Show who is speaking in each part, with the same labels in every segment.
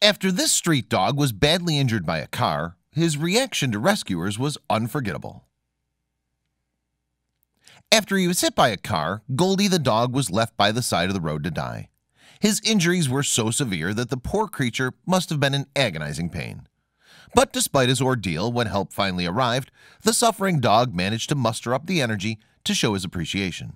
Speaker 1: After this street dog was badly injured by a car, his reaction to rescuers was unforgettable. After he was hit by a car, Goldie the dog was left by the side of the road to die. His injuries were so severe that the poor creature must have been in agonizing pain. But despite his ordeal, when help finally arrived, the suffering dog managed to muster up the energy to show his appreciation.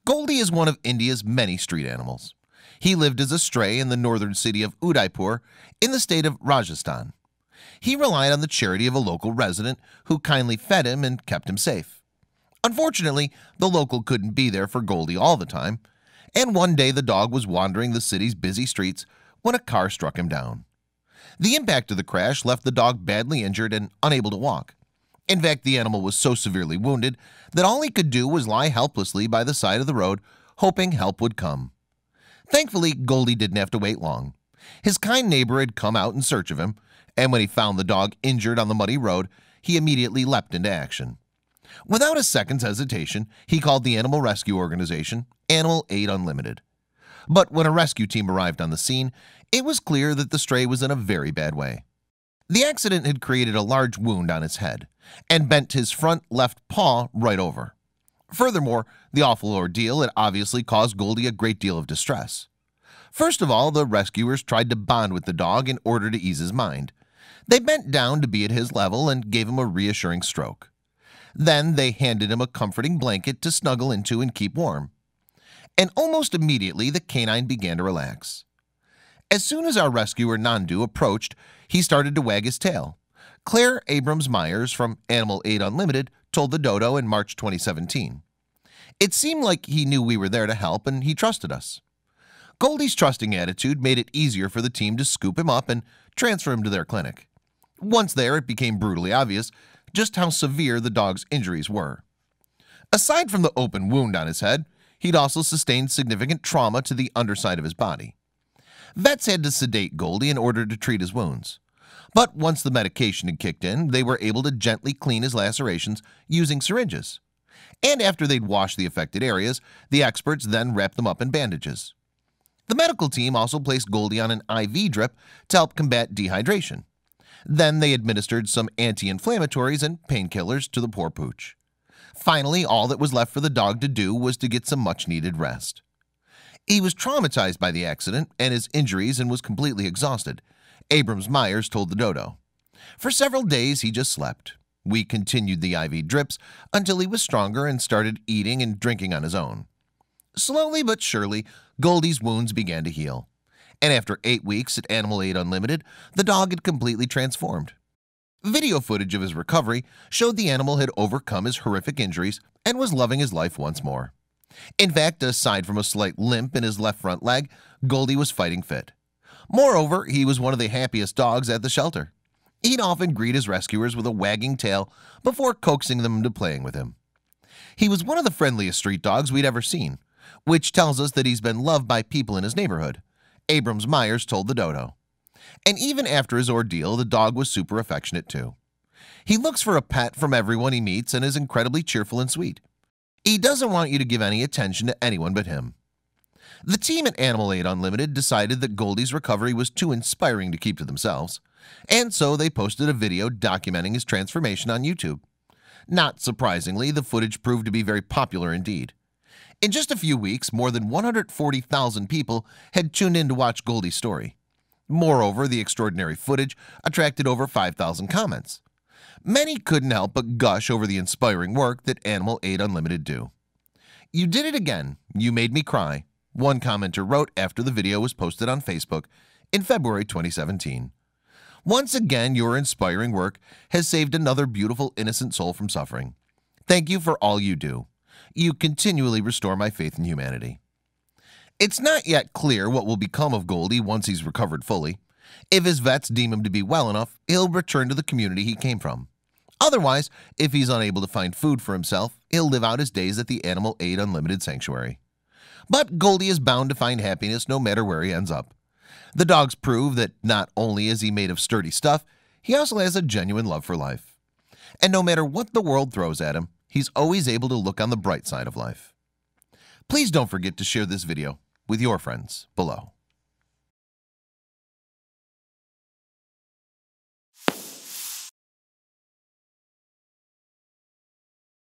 Speaker 1: Goldie is one of India's many street animals. He lived as a stray in the northern city of Udaipur in the state of Rajasthan. He relied on the charity of a local resident who kindly fed him and kept him safe. Unfortunately, the local couldn't be there for Goldie all the time, and one day the dog was wandering the city's busy streets when a car struck him down. The impact of the crash left the dog badly injured and unable to walk. In fact, the animal was so severely wounded that all he could do was lie helplessly by the side of the road, hoping help would come. Thankfully, Goldie didn't have to wait long. His kind neighbor had come out in search of him, and when he found the dog injured on the muddy road, he immediately leapt into action. Without a second's hesitation, he called the animal rescue organization, Animal Aid Unlimited. But when a rescue team arrived on the scene, it was clear that the stray was in a very bad way. The accident had created a large wound on his head and bent his front left paw right over. Furthermore, the awful ordeal had obviously caused Goldie a great deal of distress. First of all, the rescuers tried to bond with the dog in order to ease his mind. They bent down to be at his level and gave him a reassuring stroke. Then they handed him a comforting blanket to snuggle into and keep warm. And almost immediately the canine began to relax. As soon as our rescuer Nandu approached, he started to wag his tail. Claire Abrams-Myers from Animal Aid Unlimited told the dodo in March 2017. It seemed like he knew we were there to help and he trusted us. Goldie's trusting attitude made it easier for the team to scoop him up and transfer him to their clinic. Once there, it became brutally obvious just how severe the dog's injuries were. Aside from the open wound on his head, he'd also sustained significant trauma to the underside of his body. Vets had to sedate Goldie in order to treat his wounds. But once the medication had kicked in, they were able to gently clean his lacerations using syringes. And after they'd washed the affected areas, the experts then wrapped them up in bandages. The medical team also placed Goldie on an IV drip to help combat dehydration. Then they administered some anti-inflammatories and painkillers to the poor pooch. Finally, all that was left for the dog to do was to get some much-needed rest. He was traumatized by the accident and his injuries and was completely exhausted, Abrams-Myers told the dodo. For several days he just slept. We continued the IV drips until he was stronger and started eating and drinking on his own. Slowly but surely, Goldie's wounds began to heal. And after 8 weeks at Animal Aid Unlimited, the dog had completely transformed. Video footage of his recovery showed the animal had overcome his horrific injuries and was loving his life once more. In fact, aside from a slight limp in his left front leg, Goldie was fighting fit. Moreover, he was one of the happiest dogs at the shelter. He'd often greet his rescuers with a wagging tail before coaxing them into playing with him. He was one of the friendliest street dogs we'd ever seen, which tells us that he's been loved by people in his neighborhood, Abrams-Myers told the dodo. And even after his ordeal, the dog was super affectionate too. He looks for a pet from everyone he meets and is incredibly cheerful and sweet. He doesn't want you to give any attention to anyone but him. The team at Animal Aid Unlimited decided that Goldie's recovery was too inspiring to keep to themselves, and so they posted a video documenting his transformation on YouTube. Not surprisingly, the footage proved to be very popular indeed. In just a few weeks, more than 140,000 people had tuned in to watch Goldie's story. Moreover, the extraordinary footage attracted over 5,000 comments. Many couldn't help but gush over the inspiring work that Animal Aid Unlimited do. "You did it again. You made me cry," one commenter wrote after the video was posted on Facebook in February 2017. "Once again, your inspiring work has saved another beautiful innocent soul from suffering. Thank you for all you do. You continually restore my faith in humanity." It's not yet clear what will become of Goldie once he's recovered fully. If his vets deem him to be well enough, he'll return to the community he came from. Otherwise, if he's unable to find food for himself, he'll live out his days at the Animal Aid Unlimited Sanctuary. But Goldie is bound to find happiness no matter where he ends up. The dogs prove that not only is he made of sturdy stuff, he also has a genuine love for life. And no matter what the world throws at him, he's always able to look on the bright side of life. Please don't forget to share this video with your friends below.